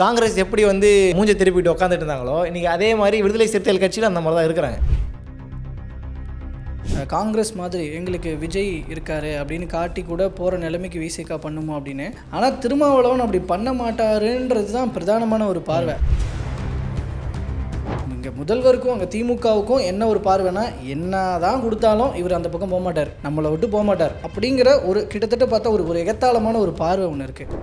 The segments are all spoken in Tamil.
காங்கிரஸ் எப்படி வந்து மூஞ்ச திருப்பிட்டு உட்காந்துட்டு இருந்தாங்களோ இன்றைக்கி அதே மாதிரி விடுதலை சிறுத்தைகள் கட்சியில் அந்த மாதிரி தான் இருக்கிறாங்க. காங்கிரஸ் மாதிரி எங்களுக்கு விஜய் இருக்காரு அப்படின்னு காட்டி கூட போகிற நிலைமைக்கு விசிகா பண்ணுமோ அப்படின்னு. ஆனால் திருமாவளவன் அப்படி பண்ண மாட்டாருன்றது தான் பிரதானமான ஒரு பார்வை. இங்கே முதல்வருக்கும் அங்கே திமுகவுக்கும் என்ன ஒரு பார்வைனா, என்ன தான் கொடுத்தாலும் இவர் அந்த பக்கம் போக மாட்டார், நம்மளை விட்டு போக மாட்டார் அப்படிங்கிற ஒரு கிட்டத்தட்ட பார்த்தா ஒரு எகத்தாளமான ஒரு பார்வை ஒன்று இருக்குது.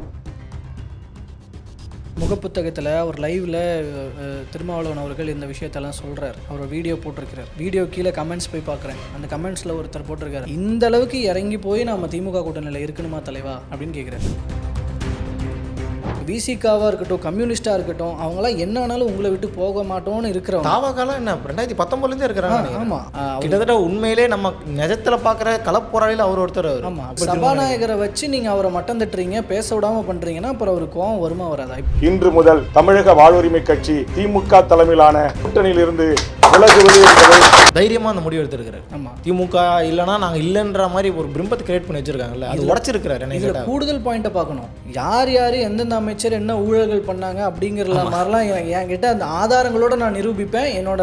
முகப்புத்தகத்தில் ஒரு லைவில் திருமாவளவன் அவர்கள் இந்த விஷயத்தெல்லாம் சொல்கிறார். அவர் வீடியோ போட்டிருக்கிறார். வீடியோ கீழே கமெண்ட்ஸ் போய் பார்க்குறேன். அந்த கமெண்ட்ஸில் ஒருத்தர் போட்டிருக்காரு, இந்த அளவுக்கு இறங்கி போய் நம்ம திமுக கூட்டணியில் இருக்கணுமா தலைவா அப்படின்னு கேட்குறாரு. விசிகாவாக இருக்கட்டும், கம்யூனிஸ்டாக இருக்கட்டும், அவங்களாம் என்ன ஆனாலும் உங்களை விட்டு போக மாட்டோம்னு இருக்கிறவங்க. தாவகாலம் என்ன 2019 இருக்கிறாங்க. ஆமாம், கிட்டத்தட்ட உண்மையிலே நம்ம நிஜத்தில் பார்க்குற களப்போராளியில் அவர் ஒருத்தர். ஆமாம், சபாநாயகரை வச்சு நீங்கள் அவரை மட்டம் தட்டுறீங்க, பேச விடாமல் பண்ணுறீங்கன்னா அப்புறம் அவர் கோவம் வருமா வராதா? இன்று முதல் தமிழக வாழ்வுரிமை கட்சி திமுக தலைமையிலான கூட்டணியில் இருந்து விலகுவது என்பதை தைரியமாக அந்த முடிவு எடுத்திருக்கிறார். ஆமாம், திமுக இல்லைனா நாங்கள் இல்லைன்ற மாதிரி ஒரு பிம்பத்தை கிரியேட் பண்ணி வச்சிருக்காங்கல்ல, அது உடச்சிருக்கிறாரு. இதில் கூடுதல் பாயிண்ட்டை பார்க்கணும். யார் யார் எந்தெந்த அமைச்சர் என்ன ஊழல்கள் பண்ணாங்க அப்படிங்கிற மாதிரிலாம் என்கிட்ட அந்த ஆதாரங்களோட நான் நிரூபிப்பேன், என்னோட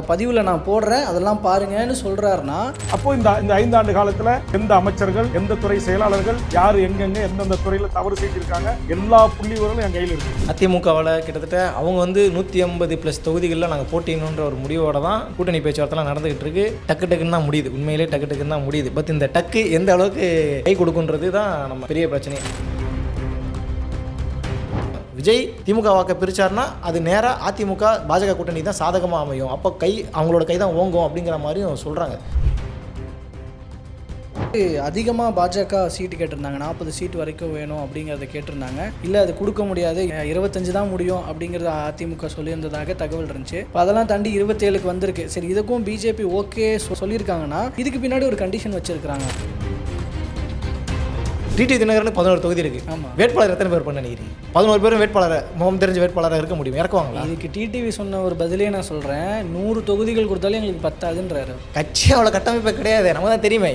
பதிவில் நான் போடுறேன், அதெல்லாம் பாருங்கன்னு சொல்கிறாருன்னா, அப்போ இந்த 5 ஆண்டு காலத்தில் எந்த அமைச்சர்கள் எந்த துறை செயலாளர்கள் யார் எங்கெங்க எந்தெந்த துறையில் தவறு செஞ்சிருக்காங்க எல்லா புள்ளிவர்களும் என் கையில் இருக்கு. அதிமுகவில் கிட்டத்தட்ட அவங்க வந்து 150+ தொகுதிகளில் நாங்கள் போட்டியணுன்ற ஒரு முடிவோட தான் கூட்டணி பேச்சுவார்த்தைலாம் நடந்துகிட்டு இருக்கு. டக்குன்னு தான் முடியுது, உண்மையிலே டக்குன்னு தான் முடியுது. பட் இந்த டக்கு எந்த அளவுக்கு கை கொடுக்குன்றது தான் நம்ம பெரிய பிரச்சனை. விஜய் திமுக வாக்கை பிரிச்சார்னா அது நேராக அதிமுக பாஜக கூட்டணி தான் சாதகமாக அமையும், அப்போ அவங்களோட கை தான் ஓங்கும் அப்படிங்கிற மாதிரியும் சொல்கிறாங்க. அதிகமாக பாஜக சீட்டு கேட்டிருந்தாங்க, 40 சீட் வரைக்கும் வேணும் அப்படிங்கிறத கேட்டிருந்தாங்க. இல்லை அது கொடுக்க முடியாது, 25 தான் முடியும் அப்படிங்கிறத அதிமுக சொல்லியிருந்ததாக தகவல் இருந்துச்சு. இப்போ அதெல்லாம் தாண்டி 27க்கு வந்திருக்கு. சரி, இதுக்கும் பிஜேபி ஓகே சொல்லியிருக்காங்கன்னா இதுக்கு பின்னாடி ஒரு கண்டிஷன் வச்சுருக்கிறாங்க. டிடி தினகரனுக்கு 11 தொகுதி இருக்குது. ஆமாம், வேட்பாளர் எத்தனை பேர் பண்ண நினைக்கிறீங்க? 11 பேரும் வேட்பாளர் முகம் தெரிஞ்ச வேட்பாளராக இருக்க முடியும், இறக்குவாங்களா? இதுக்கு டிடிவி சொன்ன ஒரு பதிலே நான் சொல்கிறேன், 100 தொகுதிகள் கொடுத்தாலும் எங்களுக்கு பத்தாதுன்றாரு. கட்சி அவ்வளோ கட்டமைப்பு கிடையாது, நம்ம தான் தெரியுமே.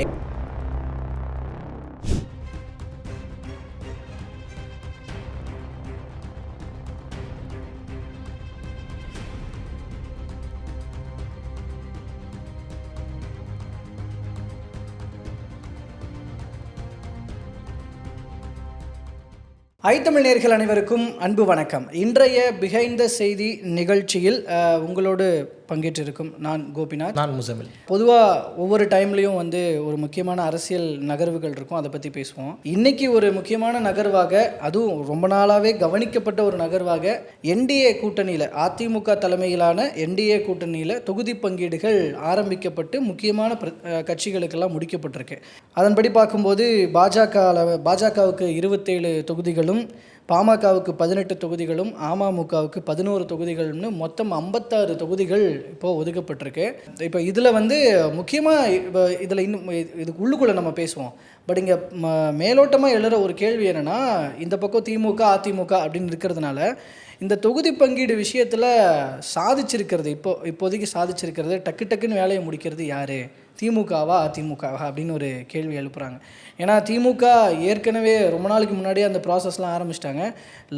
ஐத்தமிழ் நேயர்கள் அனைவருக்கும் அன்பு வணக்கம். இன்றைய பிஹைண்ட் த செய்தி நிகழ்ச்சியில் உங்களோடு பங்கேற்றிருக்கும் நான் கோபிநாத், நான் முசமில். பொதுவாக ஒவ்வொரு டைம்லேயும் வந்து ஒரு முக்கியமான அரசியல் நகர்வுகள் இருக்கும், அதை பற்றி பேசுவோம். இன்றைக்கி ஒரு முக்கியமான நகர்வாக, அதுவும் ரொம்ப நாளாகவே கவனிக்கப்பட்ட ஒரு நகர்வாக, என்டிஏ கூட்டணியில் அதிமுக தலைமையிலான என்டிஏ கூட்டணியில் தொகுதி பங்கீடுகள் ஆரம்பிக்கப்பட்டு முக்கியமான கட்சிகளுக்கெல்லாம் முடிக்கப்பட்டிருக்கு. அதன்படி பார்க்கும்போது பாஜகவுக்கு 27 தொகுதிகளும், பாமகவுக்கு 18 தொகுதிகளும், அமமுகவுக்கு 11 தொகுதிகள்னு மொத்தம் 56 தொகுதிகள் இப்போது ஒதுக்கப்பட்டிருக்கு. இப்போ இதில் வந்து முக்கியமாக இப்போ இதில் இன்னும் இதுக்கு உள்ளுக்குள்ளே நம்ம பேசுவோம். பட் இங்கே மேலோட்டமாக எழுற ஒரு கேள்வி என்னென்னா, இந்த பக்கம் திமுக அதிமுக அப்படின்னு இருக்கிறதுனால இந்த தொகுதி பங்கீடு விஷயத்தில் சாதிச்சிருக்கிறது இப்போதைக்கு சாதிச்சிருக்கிறது, டக்குன்னு வேலையை முடிக்கிறது யார், திமுகவா அதிமுகவா அப்படின்னு ஒரு கேள்வி எழுப்புகிறாங்க. ஏன்னா திமுக ஏற்கனவே ரொம்ப நாளைக்கு முன்னாடியே அந்த ப்ராசஸ்லாம் ஆரம்பிச்சிட்டாங்க.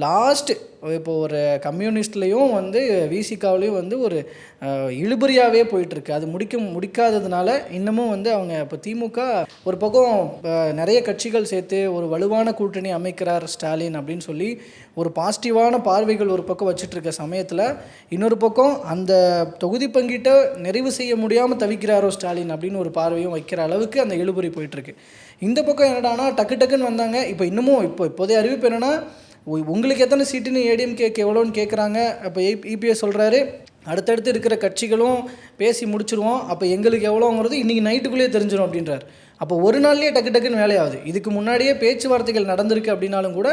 லாஸ்ட்டு இப்போது ஒரு கம்யூனிஸ்ட்லேயும் வந்து விசிகாவிலையும் வந்து ஒரு இழுபறியாகவே போயிட்டுருக்கு. அது முடிக்காததுனால இன்னமும் வந்து அவங்க இப்போ திமுக ஒரு பக்கம் நிறைய கட்சிகள் சேர்த்து ஒரு வலுவான கூட்டணி அமைக்கிறார் ஸ்டாலின் அப்படின்னு சொல்லி ஒரு பாசிட்டிவான பார்வைகள் ஒரு பக்கம் வச்சுட்ருக்க சமயத்தில், இன்னொரு பக்கம் அந்த தொகுதி பங்கீட்டை நிறைவு செய்ய முடியாமல் தவிக்கிறாரோ ஸ்டாலின் அப்படின்னு ஒரு பார்வையும் வைக்கிற அளவுக்கு அந்த இழுபறி போயிட்டுருக்கு. இந்த பக்கம் என்னடானா டக்குன்னு வந்தாங்க. இப்போ இன்னமும் இப்போதைய அறிவிப்பு என்னென்னா, உங்களுக்கு எத்தனை சீட்டுன்னு ஏடிஎம்கேக்கு எவ்வளோன்னு கேட்குறாங்க. அப்போ இபிஎஸ் சொல்கிறாரு, அடுத்தடுத்து இருக்கிற கட்சிகளும் பேசி முடிச்சிருவோம், அப்போ எங்களுக்கு எவ்வளோங்கிறது இன்றைக்கி நைட்டுக்குள்ளேயே தெரிஞ்சிடும் அப்படின்றார். அப்போ ஒரு நாள்லேயே டக்குன்னு வேலையாகுது. இதுக்கு முன்னாடியே பேச்சுவார்த்தைகள் நடந்திருக்கு அப்படின்னாலும் கூட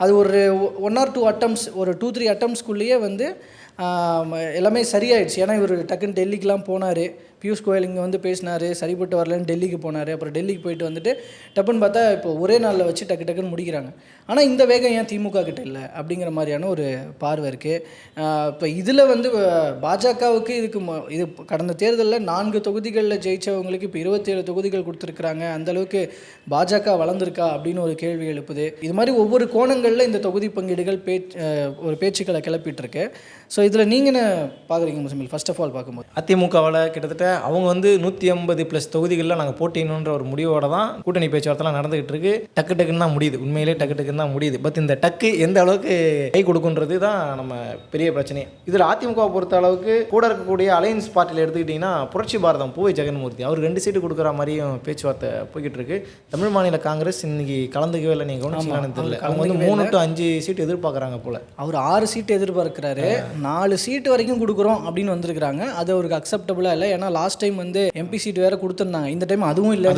அது ஒரு 1 or 2 அட்டம்ஸ், ஒரு 2-3 அட்டம்ஸ்குள்ளேயே வந்து எல்லாமே சரியாயிடுச்சு. ஏன்னா இவர் டக்குன்னு டெல்லிக்கெலாம் போனார், பியூஷ் கோயல் இங்கே வந்து பேசினார், சரிப்பட்டு வரலன்னு டெல்லிக்கு போனார். அப்புறம் டெல்லிக்கு போயிட்டு வந்துட்டு டப்புன்னு பார்த்தா இப்போ ஒரே நாளில் வச்சு டக்கு டக்குன்னு முடிக்கிறாங்க. ஆனால் இந்த வேகம் ஏன் திமுக கிட்ட இல்லை அப்படிங்கிற மாதிரியான ஒரு பார்வை இருக்குது. இப்போ இதில் வந்து பாஜகவுக்கு இது கடந்த தேர்தலில் 4 தொகுதிகளில் ஜெயித்தவங்களுக்கு இப்போ 27 தொகுதிகள் கொடுத்துருக்குறாங்க. அந்தளவுக்கு பாஜக வளர்ந்துருக்கா அப்படின்னு ஒரு கேள்வி எழுப்புது. இது மாதிரி ஒவ்வொரு கோணங்களில் இந்த தொகுதி பங்கீடுகள் ஒரு பேச்சுக்களை கிளப்பிட்டு இருக்கு. ஸோ இதில் நீங்கள் என்ன பார்க்குறீங்க முசமில்? ஃபர்ஸ்ட் ஆஃப் ஆல் பார்க்கும்போது அதிமுகவில் கிட்டத்தட்ட அவங்க வந்து 150+ தொகுதிகளில் நாங்கள் போட்டியணுன்ற ஒரு முடிவோட தான் கூட்டணி பேச்சுவார்த்தைலாம் நடந்துகிட்டு இருக்கு. டக்கு டக்குன்னு தான் முடியுது, உண்மையிலே டக்கு டக்குன்னு தான் முடியுது. பட் இந்த டக்கு எந்த அளவுக்கு கை கொடுக்குன்றது தான் நம்ம பெரிய பிரச்சனை. இதில் அதிமுகவை பொறுத்த அளவுக்கு கூட இருக்கக்கூடிய அலையன்ஸ் பார்ட்டியில் எடுத்துக்கிட்டிங்கன்னா புரட்சி பாரதம் பூவை ஜெகன்மூர்த்தி அவர் 2 சீட்டு கொடுக்குற மாதிரியும் பேச்சுவார்த்தை போய்கிட்டு இருக்கு. தமிழ் மாநில காங்கிரஸ் இன்னைக்கு கலந்துக்கவே இல்லை, நீங்கள் கவனிச்சிங்களான்னு தெரியல. அவங்க வந்து 3 to 5 சீட்டு எதிர்பார்க்குறாங்க போல. அவர் 6 சீட்டு எதிர்பார்க்குறாரு. 4 சீட்டு வரைக்கும் கொடுக்குறோம் அப்படின்னு வந்திருக்கிறாங்க. அது அவருக்கு அக்செப்டபுளாக இல்லை. ஏன்னா லாஸ்ட் டைம் வந்து எம்பி சீட் வேறு கொடுத்துருந்தாங்க, இந்த டைம் அதுவும் இல்லை.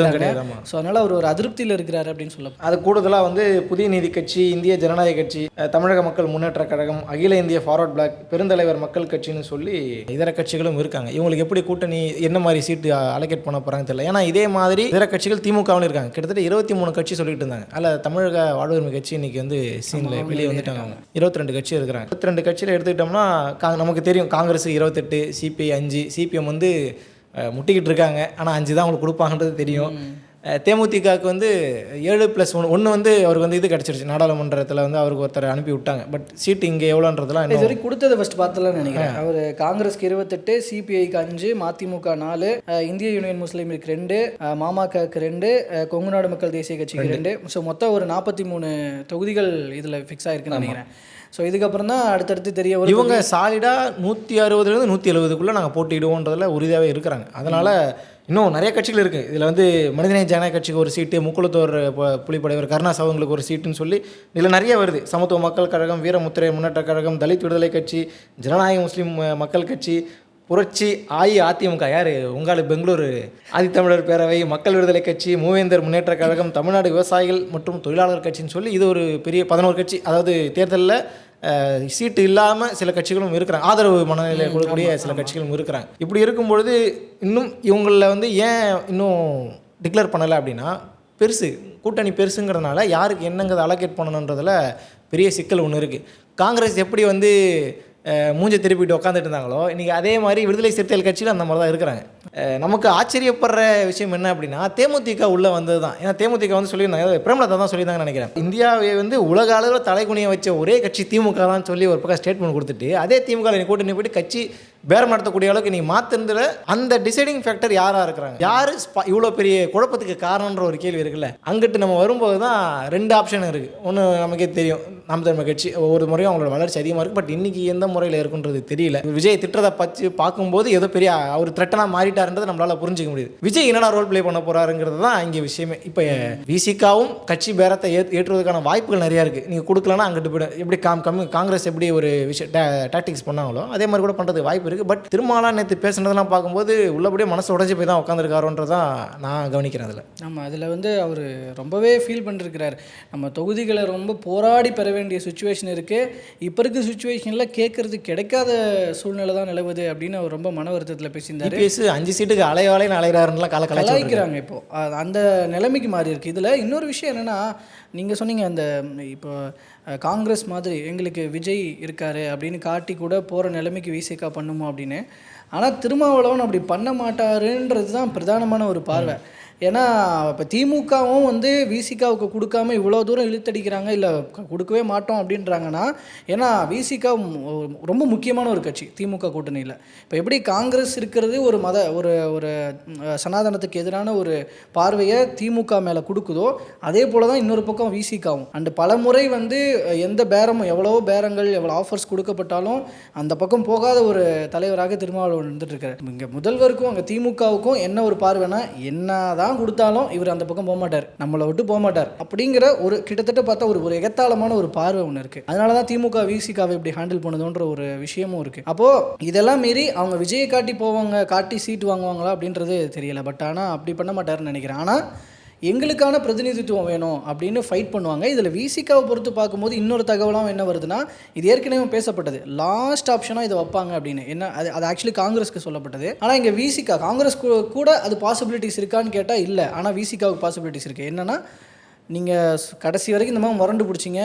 ஸோ அதனால் அவர் ஒரு அதிருப்தியில் இருக்கிறாரு அப்படின்னு சொல்ல. அது கூடுதலாக வந்து புதிய நீதி கட்சி, இந்திய ஜனநாயக கட்சி, தமிழக மக்கள் முன்னேற்ற கழகம், அகில இந்திய ஃபார்வர்ட் பிளாக், பெருந்தலைவர் மக்கள் கட்சின்னு சொல்லி இதர கட்சிகளும் இருக்காங்க. இவங்களுக்கு எப்படி கூட்டணி என்ன மாதிரி சீட்டு அலோகேட் பண்ண போகிறாங்க தெரியல. ஏன்னா இதே மாதிரி இதர கட்சிகள் திமுகவில் இருக்காங்க. கிட்டத்தட்ட 23 கட்சி சொல்லிட்டு இருந்தாங்க. அதில் தமிழக வாழ்வுரிமை கட்சி இன்னைக்கு வந்து சீனில் வெளியே வந்துட்டாங்க. 22 கட்சி இருக்கிறாங்க. 22 கட்சியில் எடுத்துக்கிட்டோம்னா நமக்கு தெரியும் காங்கிரஸ் 28, சிபிஐ 5, சிபிஎம் வந்து முட்டிக்கிட்டு இருக்காங்க. ஆனால் 5 தான் அவங்களுக்கு கொடுப்பாங்கன்றது தெரியும். தேமுதிகவுக்கு வந்து 7+1 வந்து அவருக்கு வந்து இது கிடச்சிருச்சு. நாடாளுமன்றத்தில் வந்து அவருக்கு ஒருத்தர் அனுப்பி விட்டாங்க. பட் சீட்டு இங்கே எவ்வளோன்றதுலாம் இது வரைக்கும் கொடுத்ததை ஃபஸ்ட் பார்த்தலாம்னு நினைக்கிறேன். அவர் காங்கிரஸ்க்கு 28, சிபிஐக்கு 5, மதிமுக 4, இந்திய யூனியன் முஸ்லீமுக்கு 2, மாமகக்கு 2, கொங்குநாடு மக்கள் தேசிய கட்சிக்கு 2. ஸோ மொத்தம் ஒரு 43 தொகுதிகள் இதில் ஃபிக்ஸ் ஆகிருக்குன்னு நினைக்கிறேன். ஸோ இதுக்கப்புறம் தான் அடுத்தடுத்து தெரிய வரும். இவங்க சாலிடாக 160 170க்குள்ளே நாங்கள் போட்டிடுவோன்றதில் உறுதியாகவே இருக்கிறாங்க. அதனால் இன்னும் நிறைய கட்சிகள் இருக்குது. இதில் வந்து மனிதநேய ஜனநாயக கட்சிக்கு ஒரு சீட்டு, முக்குளத்தோர் புலிப்படைவர் கருணாஸ் அவங்களுக்கு ஒரு சீட்டுன்னு சொல்லி இதில் நிறைய வருது. சமத்துவ மக்கள் கழகம், வீரமுத்திரை முன்னேற்ற கழகம், தலித் விடுதலை கட்சி, ஜனநாயக முஸ்லீம் மக்கள் கட்சி, புரட்சி, அதிமுக யார் உங்காலு பெங்களூரு ஆதித்தமிழர் பேரவை, மக்கள் விடுதலை கட்சி, மூவேந்தர் முன்னேற்ற கழகம், தமிழ்நாடு விவசாயிகள் மற்றும் தொழிலாளர் கட்சின்னு சொல்லி இது ஒரு பெரிய 11 கட்சி. அதாவது தேர்தலில் சீட்டு இல்லாமல் சில கட்சிகளும் இருக்கிறாங்க, ஆதரவு மனநிலையில் கொடுக்கக்கூடிய சில கட்சிகளும் இருக்கிறாங்க. இப்படி இருக்கும்பொழுது இன்னும் இவங்களில் வந்து ஏன் இன்னும் டிக்ளேர் பண்ணலை அப்படின்னா, கூட்டணி பெருசுங்கிறதுனால யாருக்கு என்னங்கிறத அலோகேட் பண்ணணுன்றதில் பெரிய சிக்கல் ஒன்று இருக்குது. காங்கிரஸ் எப்படி வந்து மூஞ்சை திருப்பிட்டு உட்காந்துட்டு இருந்தாங்களோ இன்றைக்கி அதே மாதிரி விடுதலை சிறுத்தைகள் கட்சியில் அந்த மாதிரி தான் இருக்கிறாங்க. நமக்கு ஆச்சரியப்படுற விஷயம் என்ன அப்படின்னா, தேமுதிக உள்ளே வந்தது தான். ஏன்னா தேமுதிக வந்து சொல்லியிருந்தாங்க, பிரேமலதா தான் சொல்லியிருந்தாங்கன்னு நினைக்கிறேன், இந்தியாவை வந்து உலக அளவில் தலைகுனிய வச்ச ஒரே கட்சி திமுக தான் சொல்லி ஒரு பக்கம் ஸ்டேட்மெண்ட் கொடுத்துட்டு, அதே திமுக கூட்டணி போய்ட்டு கட்சி பேரம் நடத்தக்கூடிய அளவுக்கு நீங்கள் மாற்றுறதுல அந்த டிசைடிங் ஃபேக்டர் யாராக இருக்கிறாங்க, யார் இவ்வளோ பெரிய குழப்பத்துக்கு காரணன்ற ஒரு கேள்வி இருக்குல்ல. அங்கிட்டு நம்ம வரும்போது தான் 2 ஆப்ஷன் இருக்குது. ஒன்று நமக்கே தெரியும், நாம் தமிழ் கட்சி ஒவ்வொரு முறையும் அவங்களோட வளர்ச்சி அதிகமாக இருக்குது. பட் இன்றைக்கி எந்த முறையில் இருக்குன்றது தெரியல. விஜய் திட்டத்தை பற்றி பார்க்கும்போது ஏதோ பெரிய அவர் த்ரெட்டனாக மாறிட்டாருன்றது நம்மளால் புரிஞ்சிக்க முடியுது. விஜய் என்னடா ரோல் ப்ளே பண்ண போகிறாருங்கிறது தான் இங்கே விஷயமே. இப்போ விசிகாவும் கட்சி பேரத்தை ஏற்றுவதற்கான வாய்ப்புகள் நிறையா இருக்குது. நீங்கள் கொடுக்கலன்னா அங்கிட்டு போய்டும். எப்படி காங்கிரஸ் எப்படி ஒரு விஷயம் டாக்டிக்ஸ் பண்ணாங்களோ அதே மாதிரி கூட பண்ணுறதுக்கு வாய்ப்பு இருக்குது. பட் திருமாவளவன் நேற்று பேசுனதெல்லாம் பார்க்கும்போது உள்ளபடியே மனசு உடஞ்சி போய் தான் உட்காந்துருக்காரோன்றதான் நான் கவனிக்கிறேன். அதில் ஆமாம், அதில் வந்து அவர் ரொம்பவே ஃபீல் பண்ணிருக்கிறார். நம்ம தொகுதிகளை ரொம்ப போராடி பெற வேண்டிய சுச்சுவேஷன் இருக்குது. இப்போ இருக்க சுச்சுவேஷனில் கேட்கறது கிடைக்காத சூழ்நிலை தான் நிலவுது அப்படின்னு அவர் ரொம்ப மன வருத்தத்தில் பேசியிருந்தார். 5 சீட்டுக்கு அலைவாலைன்னு அலைகிறாருலாம் கலாய்க்கிறாங்க. இப்போது அந்த நிலைமைக்கு மாறி இருக்குது. இதில் இன்னொரு விஷயம் என்னென்னா, நீங்கள் சொன்னீங்க அந்த இப்போ காங்கிரஸ் மாதிரி எங்களுக்கு விஜய் இருக்கார் அப்படின்னு காட்டி கூட போகிற நிலைமைக்கு விசிகா பண்ணுமோ அப்படின்னு. ஆனால் திருமாவளவன் அப்படி பண்ண மாட்டாருன்றது தான் பிரதானமான ஒரு பார்வை. ஏன்னா இப்போ திமுகவும் வந்து விசிகாவுக்கு கொடுக்காம இவ்வளோ தூரம் இழுத்தடிக்கிறாங்க, இல்லை கொடுக்கவே மாட்டோம் அப்படின்றாங்கன்னா, ஏன்னா விசிகா ரொம்ப முக்கியமான ஒரு கட்சி திமுக கூட்டணியில். இப்போ எப்படி காங்கிரஸ் இருக்கிறது ஒரு ஒரு சனாதனத்துக்கு எதிரான ஒரு பார்வையை திமுக மேலே கொடுக்குதோ, அதே போல் தான் இன்னொரு பக்கம் விசிகாவும். அண்டு பல முறை வந்து எந்த பேரமும் எவ்வளோ பேரங்கள் எவ்வளோ ஆஃபர்ஸ் கொடுக்கப்பட்டாலும் அந்த பக்கம் போகாத ஒரு தலைவராக திருமாவளவன் இருந்துட்டு இருக்காரு. இங்கே முதல்வருக்கும் அங்கே திமுகவுக்கும் என்ன ஒரு பார்வைனா, என்ன தான் கொடுத்தாலும் இவர் அந்த பக்கம் போக மாட்டார், நம்மளை விட்டு போக மாட்டார் அப்படிங்கிற ஒரு கிட்டத்தட்ட பார்த்தா ஒரு எகத்தாளமான ஒரு பார்வை ஒன்று இருக்குது. அதனால தான் திமுக விசிகாவை இப்படி ஹேண்டில் பண்ணுதுன்ற ஒரு விஷயமும் இருக்குது. அப்போது இதெல்லாம் மீறி அவங்க விஜயை காட்டி போவாங்க, காட்டி சீட்டு வாங்குவாங்களா அப்படின்றது தெரியல. பட் ஆனால் அப்படி பண்ண மாட்டாருன்னு நினைக்கிறேன். ஆனால் எங்களுக்கான பிரதிநிதித்துவம் வேணும் அப்படின்னு ஃபைட் பண்ணுவாங்க. இதில் விசிகாவை பொறுத்து பார்க்கும்போது இன்னொரு தகவலாம் என்ன வருதுன்னா, இது ஏற்கனவே பேசப்பட்டது, லாஸ்ட் ஆப்ஷனாக இதை வைப்பாங்க அப்படின்னு. என்ன அது ஆக்சுவலி காங்கிரஸ்க்கு சொல்லப்பட்டது. ஆனால் இங்கே விசிகா காங்கிரஸ் கூட அது பாசிபிலிட்டிஸ் இருக்கான்னு கேட்டால் இல்லை. ஆனால் விசிகாவுக்கு பாசிபிலிட்டிஸ் இருக்குது. என்னென்னா, நீங்கள் கடைசி வரைக்கும் இந்த மாதிரி முரண்டு பிடிச்சிங்க,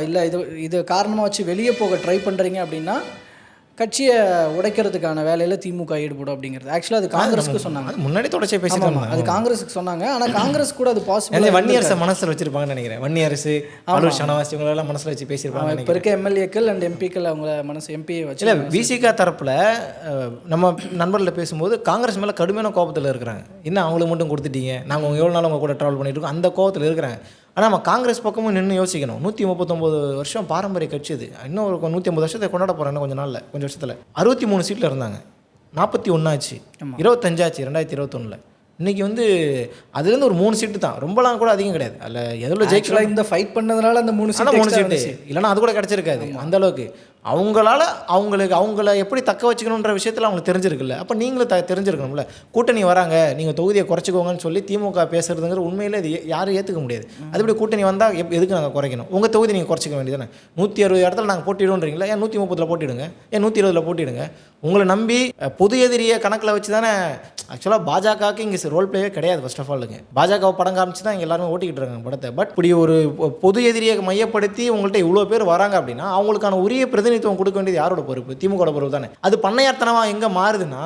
இல்லை இது காரணமாக வச்சு வெளியே போக ட்ரை பண்ணுறீங்க அப்படின்னா கட்சியை உடைக்கிறதுக்கான வேலையில் திமுக ஈடுபடும் அப்படிங்கிறது. ஆக்சுவலாக அது காங்கிரஸுக்கு சொன்னாங்க. முன்னாடி தொடர்ச்சியாக பேசிட்டு அது காங்கிரஸுக்கு சொன்னாங்க. ஆனால் காங்கிரஸ் கூட அது பாசிபிள் வன்னியரசை மனசில் வச்சிருப்பாங்கன்னு நினைக்கிறேன். வன்னியரசு, ஆலூர் ஷானவாஸ் இவங்களெல்லாம் மனசில் வச்சு பேசியிருப்பாங்க. இப்போ இருக்க எம்எல்ஏக்கள் அண்ட் எம்பிக்கள் அவங்கள எம்பியை வச்சு. இல்லை, விசிகா தரப்பில் நம்ம நண்பர்களில் பேசும்போது காங்கிரஸ் மேலே கடுமையான கோபத்தில் இருக்கிறாங்க. இன்னும் அவங்களுக்கு மட்டும் கொடுத்துட்டீங்க, நாங்கள் எவ்வளோ நாள் உங்கள் கூட ட்ராவல் பண்ணிட்டு இருக்கோம், அந்த கோபத்தில் இருக்கிறாங்க. ஆனால் நம்ம காங்கிரஸ் பக்கமும் நின்று யோசிக்கணும். 139 வருஷம் பாரம்பரிய கட்சி இது. இன்னும் ஒரு 150 வருஷத்தை கொண்டாட போகிறேன் கொஞ்சம் நாளில், கொஞ்சம் வருஷத்தில். 63 சீட்டில் இருந்தாங்க, 41 ஆச்சு, 25 ஆச்சு 2021. இன்றைக்கி வந்து அதுலேருந்து ஒரு 3 சீட்டு தான், ரொம்பலாம் கூட அதிகம் கிடையாது. அதில் எதில் ஜெயிக்கலாம் இந்த ஃபைட் பண்ணதுனால அந்த 3 சீட்டு இல்லைனா அது கூட கிடச்சிருக்காது அந்த அளவுக்கு. அவங்கள எப்படி தக்க வச்சுக்கணுன்ற விஷயத்தில் அவங்களுக்கு தெரிஞ்சிருக்குல்ல. அப்போ நீங்களும் தெரிஞ்சிருக்கணும்ல. கூட்டணி வராங்க, நீங்கள் தொகுதியை குறைச்சிக்கோங்கன்னு சொல்லி திமுக பேசுறதுங்கிற உண்மையில் இது யாரும் ஏற்றுக்க முடியாது. அதுபடி கூட்டணி வந்தால் எதுக்கு நாங்கள் குறைக்கணும்? உங்கள் தொகுதி நீங்கள் குறைச்சிக்க வேண்டியதானே. 160 இடத்துல நாங்கள் போட்டிடுவோன்றீங்களா, ஏன் 130 போட்டிடுங்க, ஏன் 120 போட்டிடுங்க. உங்களை நம்பி பொது எதிரியை கணக்கில் வச்சு தானே. ஆக்சுவலாக பாஜகவுக்கு இங்கே ரோல் பிளேவே கிடையாது. ஃபர்ஸ்ட் ஆஃப் ஆலுங்க பாஜகவை படம் காமிச்சு தான் இங்கே எல்லாருமே ஓட்டிக்கிட்டு இருக்காங்க படத்தை. பட் இப்படி ஒரு பொது எதிரியை மையப்படுத்தி உங்கள்கிட்ட இவ்வளோ பேர் வராங்க அப்படின்னா அவங்களுக்கான உரிய பிரதிநிதித்துவம் கொடுக்க வேண்டியது யாரோட பொறுப்பு? திமுக பொறுப்பு தானே. அது பண்ணையாத்தனமாக எங்கே மாறுதுன்னா,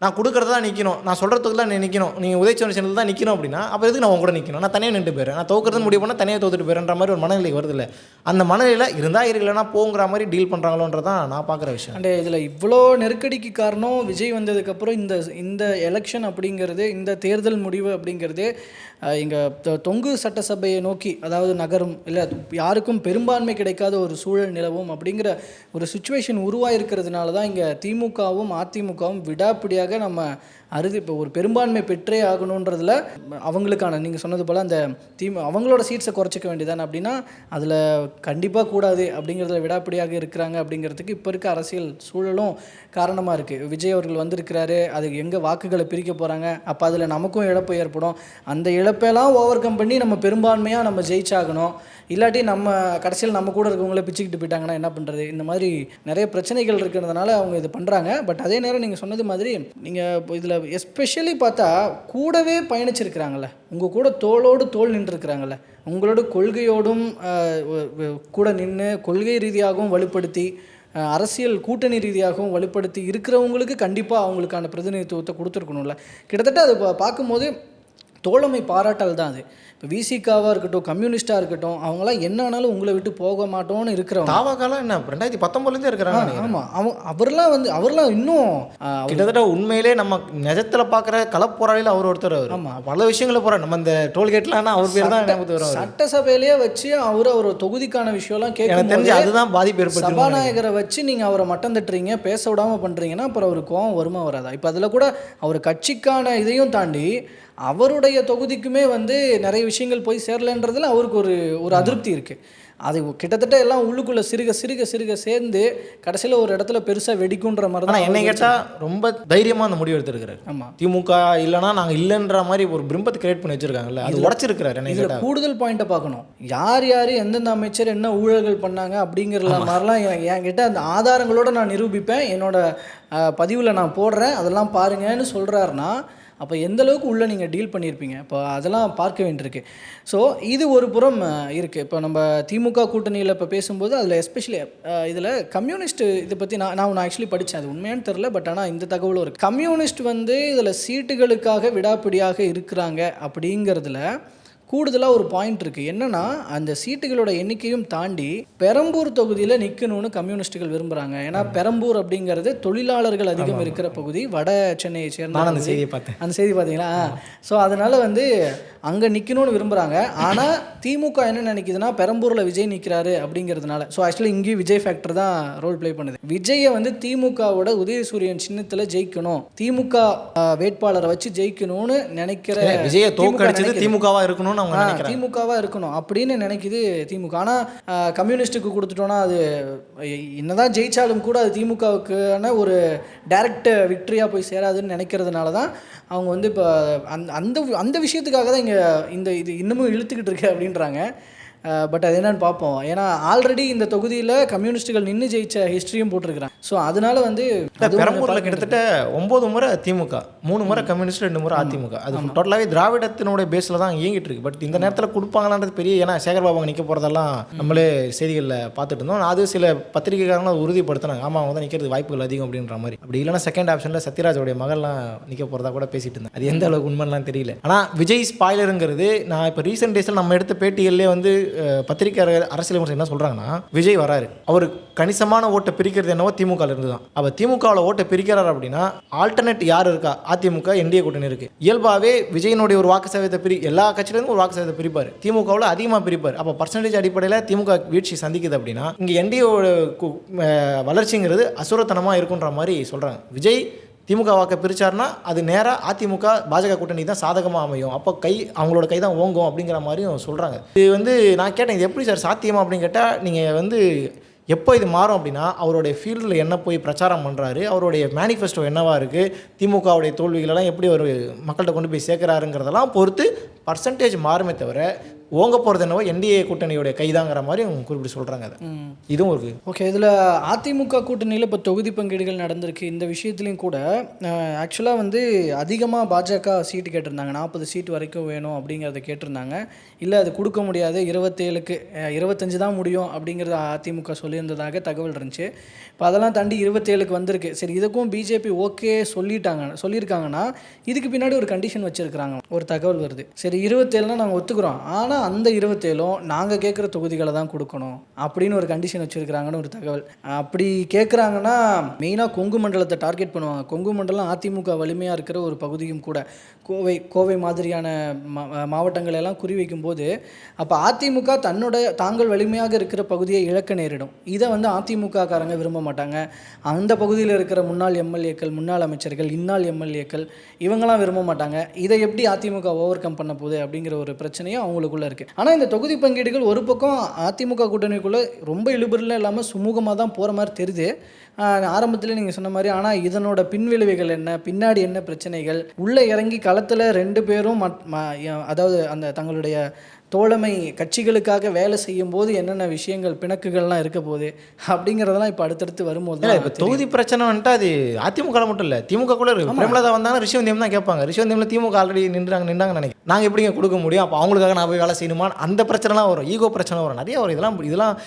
நான் கொடுக்குறது தான் நிற்கணும், நான் சொல்கிறதுக்கு தான் நிற்கணும், நீங்கள் உதயச்சந்திரன் தான் நிற்கணும் அப்படின்னா அப்போ எதுக்கு நான் உங்க கூட நிற்கணும்? நான் தனியாக நின்று போயிடுறேன், நான் தோக்குறதுன்னு முடிவு பண்ணால் தனியாக தோத்துட்டு போயிடுற மாதிரி ஒரு மனநிலை வருது இல்லை. அந்த மனநிலையில் இருந்தால் இருக்கலைன்னா போங்கிற மாதிரி டீல் பண்ணுறாங்களோன்றதான் நான் பார்க்குற விஷயம். அண்ட் இதில் இவ்வளோ நெருக்கடிக்கு காரணம் விஜய் வந்ததுக்கப்புறம் இந்த எலெக்ஷன் அப்படிங்கிறது, இந்த தேர்தல் முடிவு அப்படிங்கிறது இங்கே தொங்கு சட்டசபையை நோக்கி அதாவது நகரும், இல்லை யாருக்கும் பெரும்பான்மை கிடைக்காத ஒரு சூழல் நிலவும் அப்படிங்கிற ஒரு சுச்சுவேஷன் உருவாயிருக்கிறதுனால தான் இங்கே திமுகவும் அதிமுகவும் விடாப்பிடியாக நம்ம இப்போ ஒரு பெரும்பான்மை பெற்றே ஆகணுன்றதுல அவங்களுக்கான நீங்கள் சொன்னது போல் அந்த அவங்களோட சீட்ஸை குறைச்சிக்க வேண்டியதானே. அப்படின்னா அதில் கண்டிப்பாக கூடாது அப்படிங்கிறதுல விடாப்பிடியாக இருக்கிறாங்க அப்படிங்கிறதுக்கு இப்போ இருக்க அரசியல் சூழலும் காரணமாக இருக்குது. விஜய் அவர்கள் வந்திருக்கிறாரு, அது எங்கே வாக்குகளை பிரிக்க போகிறாங்க, அப்போ அதில் நமக்கும் இழப்பு ஏற்படும். அந்த இழப்பெல்லாம் ஓவர் கம் பண்ணி நம்ம பெரும்பான்மையாக நம்ம ஜெயிச்சாகணும். இல்லாட்டி நம்ம கடைசியில் நம்ம கூட இருக்கவங்கள பிச்சுக்கிட்டு போயிட்டாங்கன்னா என்ன பண்ணுறது? இந்த மாதிரி நிறைய பிரச்சனைகள் இருக்கிறதுனால அவங்க இது பண்ணுறாங்க. பட் அதே நேரம் நீங்கள் சொன்னது மாதிரி நீங்கள் இதில் எஸ்பெஷலி பார்த்தா கூடவே பயணிச்சிருக்கிறாங்கள, உங்கள் கூட தோளோடு தோள் நின்றுருக்கிறாங்கள, உங்களோட கொள்கையோடும் கூட நின்று கொள்கை ரீதியாகவும் வலுப்படுத்தி அரசியல் கூட்டணி ரீதியாகவும் வலுப்படுத்தி இருக்கிறவங்களுக்கு கண்டிப்பாக அவங்களுக்கான பிரதிநிதித்துவத்தை கொடுத்துருக்கணும்ல. கிட்டத்தட்ட அது பார்க்கும்போது தோழமை பாராட்டல் தான் அது. இப்போ விசிகாவாக இருக்கட்டும், கம்யூனிஸ்டாக இருக்கட்டும், அவங்களாம் என்ன ஆனாலும் உங்களை விட்டு போக மாட்டோம்னு இருக்கிறவங்க. தாவாக்காலாம் என்ன 2019 இருக்கிறாங்க. ஆமாம், அவர்லாம் இன்னும் கிட்டத்தட்ட உண்மையிலே நம்ம நிஜத்தில் பார்க்குற களப்போராளியில் அவர் ஒருத்தர். ஆமாம், பல விஷயங்களை போகிறார். நம்ம இந்த டோல்கேட்லாம் அவர் பேர் தான் ஞாபகத்துக்கு வரும். சட்டசபையிலேயே வச்சு அவர் தொகுதிக்கான விஷயம்லாம் கேட்க தெரிஞ்சு அதுதான் பாதிப்பு ஏற்படுத்தி சபாநாயகரை வச்சு நீங்கள் அவரை மட்டம் தட்டுறீங்க, பேச விடாமல் பண்ணுறீங்கன்னா அப்புறம் அவருக்கு கோவம் வருமா வராதா? இப்போ அதில் கூட அவர் கட்சிக்கான இதையும் தாண்டி அவருடைய தொகுதிக்குமே நிறைய விஷயங்கள் போய் சேரலன்றதுல அவருக்கு ஒரு அதிருப்தி இருக்குது. அது கிட்டத்தட்ட எல்லாம் உள்ளுக்குள்ளே சிறுக சேர்ந்து கடைசியில் ஒரு இடத்துல பெருசாக வெடிக்குன்ற மாதிரி தான். என்னை கேட்டால் ரொம்ப தைரியமாக அந்த முடிவு எடுத்துருக்காரு. ஆமாம், திமுக இல்லைனா நாங்கள் இல்லைன்ற மாதிரி ஒரு பிம்பத்தை கிரியேட் பண்ணி வச்சுருக்காங்கல்ல, அது உடச்சிருக்கிறாரு. இதில் கூடுதல் பாயிண்ட்டை பார்க்கணும், யார் எந்தெந்த அமைச்சர் என்ன ஊழல்கள் பண்ணாங்க அப்படிங்கிற மாதிரிலாம் என்கிட்ட அந்த ஆதாரங்களோடு நான் நிரூபிப்பேன், என்னோட பதிவில் நான் போடுறேன், அதெல்லாம் பாருங்கன்னு சொல்கிறாருன்னா அப்போ எந்த அளவுக்கு உள்ளே நீங்கள் டீல் பண்ணியிருப்பீங்க? இப்போ அதெல்லாம் பார்க்க வேண்டியிருக்கு. ஸோ இது ஒரு புறம் இருக்குது. இப்போ நம்ம திமுக கூட்டணியில் இப்போ பேசும்போது அதில் எஸ்பெஷலி இதில் கம்யூனிஸ்ட் இதை பற்றி நான் ஆக்சுவலி படித்தேன், அது உண்மையானு தெரில. பட் ஆனால் இந்த தகவலும் இருக்குது. கம்யூனிஸ்ட் இதில் சீட்டுகளுக்காக விடாப்பிடியாக இருக்கிறாங்க அப்படிங்கிறதுல கூடுதலாக ஒரு பாயிண்ட் இருக்குது. என்னென்னா அந்த சீட்டுகளோட எண்ணிக்கையும் தாண்டி பெரம்பூர் தொகுதியில் நிற்கணும்னு கம்யூனிஸ்ட்டுகள் விரும்புகிறாங்க. ஏன்னா பெரம்பூர் அப்படிங்கிறது தொழிலாளர்கள் அதிகம் இருக்கிற பகுதி, வட சென்னையை சேர்ந்த. அந்த செய்தி பார்த்தீங்களா? ஸோ அதனால் அங்கே நிற்கணும்னு விரும்புகிறாங்க. ஆனால் திமுக என்ன நினைக்குதுன்னா பெரம்பூரில் விஜய் நிற்கிறாரு அப்படிங்கிறதுனால. ஸோ ஆக்சுவலி இங்கேயும் விஜய் ஃபேக்டர் தான் ரோல் ப்ளே பண்ணுது. விஜயை திமுகவோட உதயசூரியன் சின்னத்தில் ஜெயிக்கணும், திமுக வேட்பாளரை வச்சு ஜெயிக்கணும்னு நினைக்கிற, விஜயை தோக்கடிச்சது திமுகவாக இருக்கணும் இருக்கணும்னு அவங்க நினைக்கிறாங்க. திமுகவாக இருக்கணும் அப்படின்னு நினைக்குது திமுக. ஆனால் கம்யூனிஸ்ட்டுக்கு கொடுத்துட்டோன்னா அது என்னதான் ஜெயிச்சாலும் கூட அது திமுகவுக்கான ஒரு டைரக்ட் விக்ட்ரியாக போய் சேராதுன்னு நினைக்கிறதுனால தான் அவங்க வந்து இப்போ அந்த அந்த விஷயத்துக்காக தான் இங்கே இது இன்னமும் இழுத்துக்கிட்டு இருக்கு அப்படின்றாங்க. பட் அது என்னன்னு பார்ப்போம். ஏன்னா ஆல்ரெடி இந்த தொகுதியில் கம்யூனிஸ்ட்டுகள் நின்று ஜெயிச்ச ஹிஸ்ட்ரியும் போட்டிருக்கிறாங்க. ஸோ அதனால வந்து பெரம்பூரில் கிட்டத்தட்ட 9 முறை திமுக, 3 முறை கம்யூனிஸ்ட், 2 முறை அதிமுக. அது டோட்டலாகவே திராவிடத்தினுடைய பேஸில் தான் இயங்கிட்டு இருக்கு. பட் இந்த நேரத்தில் கொடுப்பாங்களான்றது பெரிய, ஏன்னா சேகர்பாபு அங்கே நிற்க போகிறதெல்லாம் நம்மளே செய்திகளில் பார்த்துட்டு இருந்தோம். அது சில பத்திரிகைக்காரங்களும் உறுதிப்படுத்தினாங்க, ஆமாம் அவங்க தான் நிற்கிறது வாய்ப்புகள் அதிகம் அப்படின்ற மாதிரி. அப்படி இல்லைன்னா செகண்ட் ஆப்ஷனில் சத்யராஜோடைய மகள்லாம் நிற்க போகிறதா கூட பேசிட்டு இருந்தேன். அது எந்த அளவுக்கு உண்மைலாம் தெரியல. ஆனால் விஜய் ஸ்பாய்லருங்கிறது, நான் இப்போ ரீசெண்ட் டேஸில் நம்ம எடுத்த பேட்டிகள்லேயே வந்து பத்திரிகை அரசியல் விமர்சனம் என்ன சொல்கிறாங்கன்னா, விஜய் வராரு, அவர் கணிசமான ஓட்டை பிரிக்கிறது என்னவோ திமுக இருந்து தான். அப்போ திமுகவில் ஓட்டை பிரிக்கிறார் அப்படின்னா ஆல்டர்னேட் யார் இருக்கா? அதிமுக, என்டிஏ கூட்டணி இருக்குது. இயல்பாகவே விஜயனுடைய ஒரு வாக்கு சதவீதத்தை எல்லா கட்சியிலேருந்து ஒரு வாக்கு சதவீதத்தை பிரிப்பார், திமுகவில் அதிகமாக பிரிப்பார். அப்போ பர்சன்டேஜ் அடிப்படையில் திமுக வீழ்ச்சி சந்திக்குது அப்படின்னா இங்கே என்டிஏவோட வளர்ச்சிங்கிறது அசுரத்தனமாக இருக்குன்ற மாதிரி சொல்கிறாங்க. விஜய் திமுக வாக்கை பிரிச்சார்னா அது நேராக அதிமுக பாஜக கூட்டணி தான் சாதகமாக அமையும், அப்போ அவங்களோட கை தான் ஓங்கும் அப்படிங்கிற மாதிரியும் சொல்கிறாங்க. இது வந்து நான் கேட்டேன், இது எப்படி சார் சாத்தியமா அப்படின்னு கேட்டால், நீங்கள் வந்து எப்போ இது மாறும் அப்படின்னா அவருடைய ஃபீல்டில் என்ன போய் பிரச்சாரம் பண்ணுறாரு, அவருடைய மேனிஃபெஸ்டோ என்னவாக இருக்குது, திமுகவுடைய தோல்விகளெல்லாம் எப்படி ஒரு மக்கள்கிட்ட கொண்டு போய் சேர்க்குறாருங்கிறதெல்லாம் பொறுத்து பர்சன்டேஜ் மாறுமே தவிர ஓங்க போகிறது என்னவோ என்டிஏ கூட்டணியோடைய கைதாங்கிற மாதிரி அவங்க குறிப்பிட்டு சொல்கிறாங்க. அதை இதுவும் இருக்குது. ஓகே, இதில் அதிமுக கூட்டணியில் இப்போ தொகுதி பங்கீடுகள் நடந்திருக்கு. இந்த விஷயத்துலையும் கூட ஆக்சுவலாக வந்து அதிகமாக பாஜக சீட்டு கேட்டிருந்தாங்க, 40 சீட் வரைக்கும் வேணும் அப்படிங்கிறத கேட்டிருந்தாங்க. இல்லை அது கொடுக்க முடியாது, 27க்கு 25 தான் முடியும் அப்படிங்கிறத அதிமுக சொல்லியிருந்ததாக தகவல் இருந்துச்சு. இப்போ அதெல்லாம் தாண்டி 27க்கு வந்திருக்கு. சரி, இதுக்கும் பிஜேபி ஓகே சொல்லியிருக்காங்கன்னா இதுக்கு பின்னாடி ஒரு கண்டிஷன் வச்சுருக்கிறாங்க, ஒரு தகவல் வருது. சரி 27னா நாங்கள் ஒத்துக்கிறோம், ஆனால் அந்த 27ம் நாங்கள் கேட்குற தொகுதிகளை தான் கொடுக்கணும் அப்படின்னு ஒரு கண்டிஷன் வச்சுருக்கிறாங்கன்னு ஒரு தகவல். அப்படி கேட்குறாங்கன்னா மெயினாக கொங்கு மண்டலத்தை டார்கெட் பண்ணுவாங்க. கொங்கு மண்டலம் அதிமுக வலிமையாக இருக்கிற ஒரு பகுதியும் கூட. கோவை மாதிரியான மாவட்டங்கள் எல்லாம் குறி வைக்கும்போது அப்போ அதிமுக தாங்கள் வலிமையாக இருக்கிற பகுதியை இழக்க நேரிடும். இதை வந்து அதிமுக காரங்க விரும்ப மாட்டாங்க. அந்த பகுதியில் இருக்கிற முன்னாள் எம்எல்ஏக்கள், முன்னாள் அமைச்சர்கள், இன்னாள் எம்எல்ஏக்கள் இவங்கெல்லாம் விரும்ப மாட்டாங்க. இதை எப்படி அதிமுக ஓவர் கம் பண்ண போகுது அப்படிங்கிற ஒரு பிரச்சனையும் அவங்களுக்குள்ள இருக்குது. ஆனால் இந்த தொகுதி பங்கீடுகள் ஒரு பக்கம் அதிமுக கூட்டணிக்குள்ளே ரொம்ப இழுபறிலாம் இல்லாமல் சுமூகமாக தான் போகிற மாதிரி தெரியுது ஆரம்பத்தில் நீங்கள் சொன்ன மாதிரி. ஆனால் இதனோட பின்விளைவுகள் என்ன, பின்னாடி என்ன பிரச்சனைகள், உள்ளே இறங்கி களத்தில் 2 பேரும் அதாவது அந்த தங்களுடைய தோழமை கட்சிகளுக்காக வேலை செய்யும் போது என்னென்ன விஷயங்கள் பிணக்குகள்லாம் இருக்க போகுது அப்படிங்கிறதெல்லாம் இப்போ அடுத்தடுத்து வரும்போது இப்போ தொகுதி பிரச்சனை வந்துட்டு அது அதிமுக மட்டும் இல்லை, திமுக கூட இருக்குது. பிரேமலதா வந்தாங்கன்னா ரிஷிவந்தியம் தான் கேட்பாங்க. ரிஷிவந்தியம்ல திமுக ஆல்ரெடி நின்றாங்க நினைக்கிறேன். நாங்கள் எப்படிங்க கொடுக்க முடியும், அப்போ அவங்களுக்காக நான் போய் வேலை செய்யணுமா, அந்த பிரச்சனைலாம் வரும், ஈகோ பிரச்சனை வரும், நிறைய வரும். இதெல்லாம்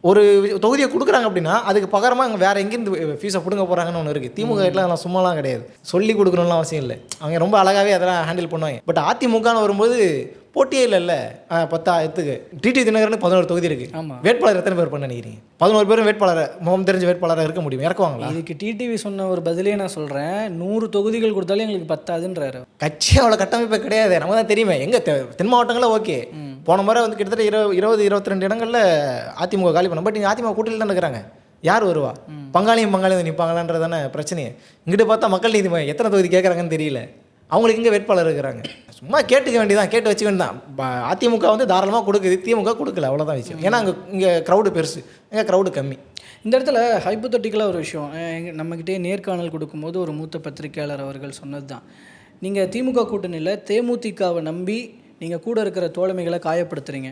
ஒரு தொகுதியை கொடுக்குறாங்க அப்படின்னா அதுக்கு பகரமாக அங்கே வேறு எங்கேருந்து ஃபீஸை பிடுங்க போகிறாங்கன்னு ஒன்று இருக்குது. திமுக கிட்டலாம் அதெல்லாம் சும்மாலாம் கிடையாது, சொல்லி கொடுக்கணும்லாம் அவசியம் இல்லை. அவங்க ரொம்ப அழகாகவே அதெல்லாம் ஹேண்டில் பண்ணுவாங்க. பட் அதிமுகன்னு வரும்போது போட்டியே இல்லைல்ல. 10 டிடி தினகரனுக்கு 11 தொகுதி இருக்குது. வேட்பாளர் எத்தனை பேர் பண்ண நினைக்கிறீங்க? 11 பேரும் வேட்பாளர் முகம் தெரிஞ்ச வேட்பாளராக இருக்க முடியும், இறக்குவாங்களா? இதுக்கு டிடிவி சொன்ன ஒரு பதிலே நான் சொல்கிறேன், 100 தொகுதிகள் கொடுத்தாலும் எங்களுக்கு பத்தாதுன்றாரு. கட்சி அவ்வளோ கட்டமைப்பே கிடையாது, நமக்கு தான் தெரியுமே. எங்கே தென் மாவட்டங்களில் ஓகே, போன முறை வந்து கிட்டத்தட்ட 20-22 இடங்களில் அதிமுக காலி பண்ண. பட் இங்கே அதிமுக கூட்டணியில் தான் இருக்கிறாங்க. யார் வருவா? பங்காளியும் நிற்பாங்களான்றதானே பிரச்சனையே. இங்கிட்ட பார்த்தா மக்கள் நீதி எத்தனை தொகுதி கேட்குறாங்கன்னு தெரியல. அவங்களுக்கு இங்கே வேட்பாளர் இருக்கிறாங்க, சும்மா கேட்டுக்க வேண்டியதான், கேட்டு வச்சுக்க வேண்டியதான். அதிமுக வந்து தாராளமாக கொடுக்குது, திமுக கொடுக்கல, அவ்வளோதான் விஷயம். ஏன்னா இங்கே க்ரௌடு பெருசு, எங்கே க்ரௌடு கம்மி. இந்த இடத்துல ஹைப்போதட்டிக்கலாக ஒரு விஷயம், நம்மக்கிட்டே நேர்காணல் கொடுக்கும்போது ஒரு மூத்த பத்திரிகையாளர் அவர்கள் சொன்னது தான், நீங்கள் திமுக கூட்டணியில் தேமுதிகவை நம்பி நீங்கள் கூட இருக்கிற தோழமைகளை காயப்படுத்துகிறீங்க,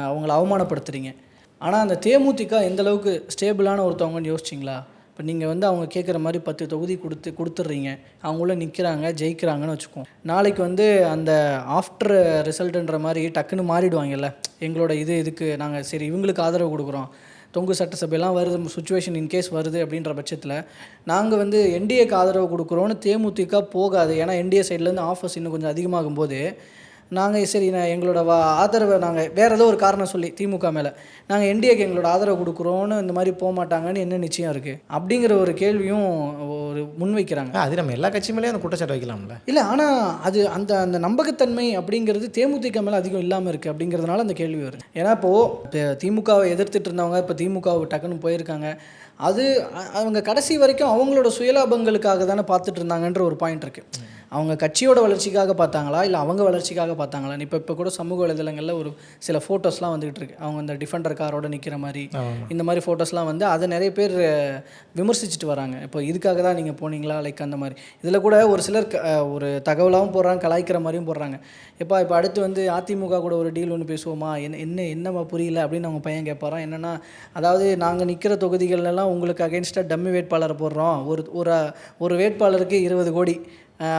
அவங்கள அவமானப்படுத்துகிறீங்க. ஆனால் அந்த தேமுதிக எந்தளவுக்கு ஸ்டேபிளான ஒருத்தவங்கன்னு யோசிச்சிங்களா? இப்போ நீங்கள் வந்து அவங்க கேட்குற மாதிரி 10 தொகுதி கொடுத்துட்றீங்க, அவங்கள நிற்கிறாங்க, ஜெயிக்கிறாங்கன்னு வச்சுக்கோம். நாளைக்கு வந்து அந்த ஆஃப்டர் ரிசல்ட்டுன்ற மாதிரி டக்குன்னு மாறிடுவாங்கல்ல, எங்களோட இதுக்கு நாங்கள் சரி இவங்களுக்கு ஆதரவு கொடுக்குறோம், தொங்கு சட்டசபையெல்லாம் வருது, சுச்சுவேஷன் இன்கேஸ் வருது அப்படின்ற பட்சத்தில் நாங்கள் வந்து என்டிஏக்கு ஆதரவு கொடுக்குறோன்னு தேமுதிக போகாது. ஏன்னா என்டிஏ சைட்லேருந்து ஆஃபர்ஸ் இன்னும் கொஞ்சம் அதிகமாகும் போது நாங்கள் சரி எங்களோட ஆதரவை நாங்கள் வேறு ஏதோ ஒரு காரணம் சொல்லி திமுக மேலே நாங்கள் என்டிஏக்கு எங்களோட ஆதரவு கொடுக்குறோன்னு இந்த மாதிரி போக மாட்டாங்கன்னு என்ன நிச்சயம் இருக்குது அப்படிங்கிற ஒரு கேள்வியும் ஒரு முன்வைக்கிறாங்க. அது நம்ம எல்லா கட்சி மேலேயும் அந்த குற்றச்சாட்டு வைக்கலாம்ல? இல்லை, ஆனால் அது அந்த நம்பகத்தன்மை அப்படிங்கிறது தேமுதிக மேலே அதிகம் இல்லாமல் இருக்குது அப்படிங்கிறதுனால அந்த கேள்வி வருது. ஏன்னா இப்போது திமுகவை எதிர்த்துட்டு இருந்தவங்க இப்போ திமுகவை டக்குன்னு போயிருக்காங்க. அது அவங்க கடைசி வரைக்கும் அவங்களோட சுயலாபங்களுக்காக தானே பார்த்துட்டு இருந்தாங்கன்ற ஒரு பாயிண்ட் இருக்குது. அவங்க கட்சியோட வளர்ச்சிக்காக பார்த்தாங்களா இல்லை அவங்க வளர்ச்சிக்காக பார்த்தாங்களா? இப்போ கூட சமூக வலைதளங்களில் ஒரு சில ஃபோட்டோஸ்லாம் வந்துகிட்டு இருக்கு. அவங்க இந்த டிஃபெண்டர் காரோட நிற்கிற மாதிரி இந்த மாதிரி ஃபோட்டோஸ்லாம் வந்து அதை நிறைய பேர் விமர்சிச்சுட்டு வராங்க. இப்போ இதுக்காக தான் நீங்கள் போனீங்களா லைக் அந்த மாதிரி. இதில் கூட ஒரு சிலர் ஒரு தகவலாகவும் போடுறாங்க, கலாய்க்கிற மாதிரியும் போடுறாங்க. இப்போ அடுத்து வந்து அதிமுக கூட ஒரு டீல் ஒன்று பேசுவோமா, என்னம்மா புரியல அப்படின்னு அவங்க பையன் கேட்பாரான். என்னென்னா, அதாவது நாங்கள் நிற்கிற தொகுதிகளெல்லாம் உங்களுக்கு அகென்ஸ்டாக டம்மி வேட்பாளரை போடுறோம், ஒரு வேட்பாளருக்கு 20 கோடி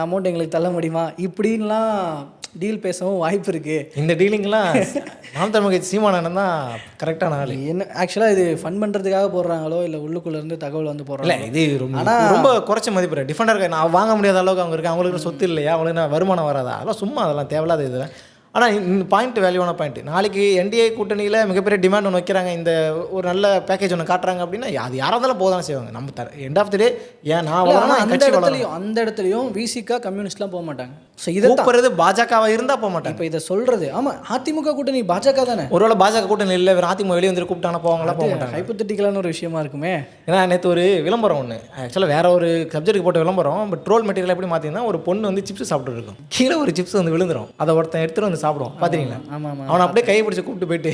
அமௌண்ட் எங்களுக்கு தள்ள முடியுமா, இப்படின்லாம் டீல் பேசவும் வாய்ப்பு இருக்குது. இந்த டீலிங்லாம் நாம் தமிழ் சீமானன் தான் கரெக்டான ஆள். என்ன ஆக்சுவலாக இது ஃபன் பண்ணுறதுக்காக போடுறாங்களோ இல்லை உள்ளுக்குள்ளேருந்து தகவல் வந்து போடுறாங்க. இல்லை, இது ரொம்ப குறைச்ச மதிப்பு. டிஃபெண்டர் நான் வாங்க முடியாத அளவுக்கு அவங்க இருக்காங்க. அவங்களுக்கு சொத்து இல்லையா, அவங்களுக்கு வருமானம் வராதா, அதெல்லாம் சும்மா, அதெல்லாம் தேவையில்லாத இது. ஆனால் இந்த பாயிண்ட் வேல்யூவான பாயிண்ட். நாளைக்கு என்டிஏ கூட்டணியில் மிகப்பெரிய டிமாண்ட் ஒன்று வைக்கிறாங்க, இந்த ஒரு நல்ல பேக்கேஜ் ஒன்று காட்டுறாங்க அப்படின்னா அது யாராக இருந்தாலும் போதானே செய்வாங்க. நம்ம எண்ட் ஆஃப் தி டே ஏன் நான் வளரணும், அந்த இடத்துலையும் விசிகா கம்யூனிஸ்ட்லாம் போக மாட்டாங்க. ஸோ இதை கூப்பிட்றது பாஜகவாக இருந்தால் போக மாட்டாங்க. இப்போ இதை சொல்கிறது ஆமாம், அதிமுக கூட்டணி பாஜக தானே. ஒருவேளை பாஜக கூட்டணி இல்லை, வேறு அதிமுக வெளியே வந்து கூப்பிட்டாங்கன்னா போவாங்களா? போக மாட்டாங்க. ஹைப்போதெட்டிக்கலான ஒரு விஷயமா இருக்குமே. ஏன்னா நேற்று ஒரு விளம்பரம் ஒன்று, ஆக்சுவலாக வேற ஒரு சப்ஜெக்ட்டுக்கு போட்ட விளம்பரம். பட் ட்ரோல் மெட்டீரியல் எப்படி மாற்றிங்கன்னா, ஒரு பொண்ணு வந்து சிப்ஸ் சாப்பிட்டு இருக்கும், கீழே ஒரு சிப்ஸ் வந்து விழுந்துடும், அதை ஒருத்தன் எடுத்துகிட்டு வந்து சாப்பிடுவோம். பார்த்தீங்களா? அவனை அப்படியே கையை பிடிச்சி கூப்பிட்டு போயிட்டு,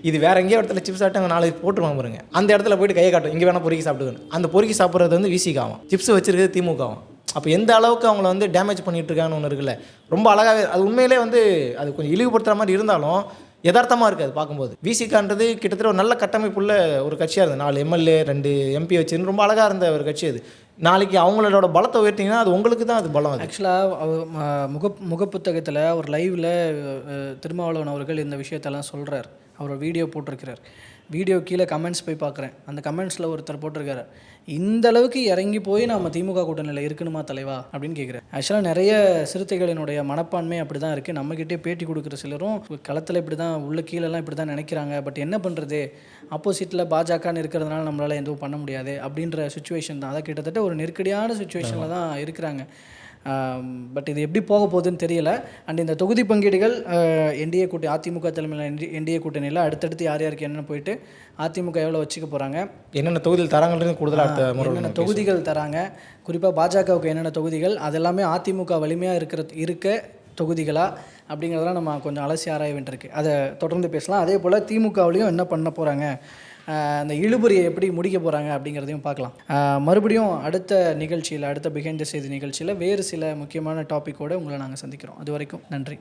இது வேற எங்கேயோ இடத்துல சிப்ஸ் சாப்பிட்டு அங்கே 4 போட்டுருவாங்க பாருங்க, அந்த இடத்துல போயிட்டு கையை காட்டும், இங்கே வேணா பொறுக்கி சாப்பிட்டுக்கணும். அந்த பொறுக்கி சாப்பிட்றது வந்து விசிக ஆகும், சிப்ஸ் வச்சிருக்கிறது திமுக ஆகும். அப்போ எந்த அளவுக்கு அவங்கள வந்து டேமேஜ் பண்ணிட்டு இருக்காங்கன்னு ஒன்று இருக்குல்ல, ரொம்ப அழகாகவே. அது உண்மையிலே வந்து அது கொஞ்சம் இழிவுபடுத்துகிற மாதிரி இருந்தாலும் யதார்த்தமாக இருக்குது அது பார்க்கும்போது. விசிகான்றது கிட்டத்தட்ட ஒரு நல்ல கட்டமைப்புள்ள ஒரு கட்சியாக இருந்தது. 4 எம்எல்ஏ 2 எம்பி வச்சுருந்து ரொம்ப அழகாக இருந்த ஒரு கட்சி அது. நாளைக்கு அவங்களோட பலத்தை உயர்த்திங்கன்னா அது உங்களுக்கு தான் அது பலம். ஆக்சுவலாக முகப்புத்தகத்தில் ஒரு லைவில் திருமாவளவன் அவர்கள் இந்த விஷயத்தெல்லாம் சொல்கிறார். அவர் வீடியோ போட்டிருக்கிறார். வீடியோ கீழே கமெண்ட்ஸ் போய் பார்க்குறேன். அந்த கமெண்ட்ஸில் ஒருத்தர் போட்டிருக்காரு, இந்த அளவுக்கு இறங்கி போய் நம்ம திமுக கூட்டணியில் இருக்கணுமா தலைவா அப்படின்னு கேட்குறேன். ஆக்சுவலாக நிறைய சிறுத்தைகளினுடைய மனப்பான்மை அப்படி தான் இருக்குது. நம்மக்கிட்டே பேட்டி கொடுக்குற சிலரும் களத்தில் இப்படி தான், உள்ள கீழெல்லாம் இப்படி தான் நினைக்கிறாங்க. பட் என்ன பண்ணுறது, ஆப்போசிட்டில் பாஜகன்னு இருக்கிறதுனால நம்மளால் எதுவும் பண்ண முடியாது அப்படின்ற சுச்சுவேஷன் தான். அதை கிட்டத்தட்ட ஒரு நெருக்கடியான சுச்சுவேஷனில் தான் இருக்கிறாங்க. பட் இது எப்படி போக போகுதுன்னு தெரியல. அண்ட் இந்த தொகுதி பங்கீடுகள் என்டிஏ கூட்டணி, அதிமுக தலைமையில் என்டிஏ கூட்டணியில் அடுத்தடுத்து யார் யாருக்கு என்னென்ன போயிட்டு அதிமுக எவ்வளோ வச்சுக்க போகிறாங்க, என்னென்ன தொகுதிகள் தராங்கன்றது கூடுதலாக என்னென்ன தொகுதிகள் தராங்க, குறிப்பாக பாஜகவுக்கு என்னென்ன தொகுதிகள், அதெல்லாமே அதிமுக வலிமையாக இருக்க தொகுதிகளா அப்படிங்கிறதெல்லாம் நம்ம கொஞ்சம் அலசி ஆராய வேண்டியிருக்கு. அதை தொடர்ந்து பேசலாம். அதே போல் திமுகவிலையும் என்ன பண்ண போகிறாங்க, அந்த இழுபறியை எப்படி முடிக்க போகிறாங்க அப்படிங்கிறதையும் பார்க்கலாம். மறுபடியும் அடுத்த நிகழ்ச்சியில், அடுத்த பிஹைண்ட் தி செய்தி நிகழ்ச்சியில் வேறு சில முக்கியமான டாப்பிக்கோடு உங்களை நாங்கள் சந்திக்கிறோம். அது வரைக்கும் நன்றி.